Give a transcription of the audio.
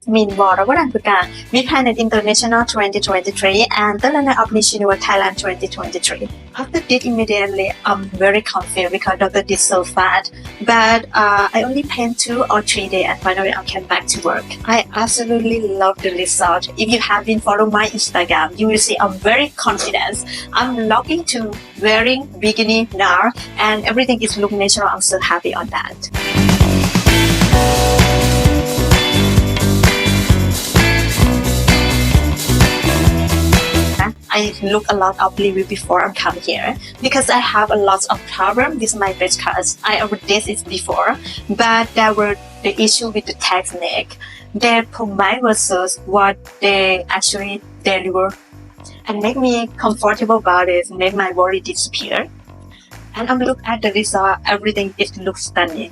Min Worawalan We planned International 2023 and the lineup of Miss Universe Thailand 2023. After this immediately, I'm very confused because doctor did so fast. But I only planned 2 or 3 days and finally I came back to work. I absolutely love the result. If you have been following my Instagram, you will see I'm very confident. I'm looking to wearing bikini now and everything is look natural. I'm so happy on that. I look a lot of review before I come here because I have a lot of problem with my breast cuts. I already did it before, but there were the issue with the technique. They provide versus what they actually deliver and make me comfortable about it, make my worry disappear. And I'm look at the result, everything it looks stunning.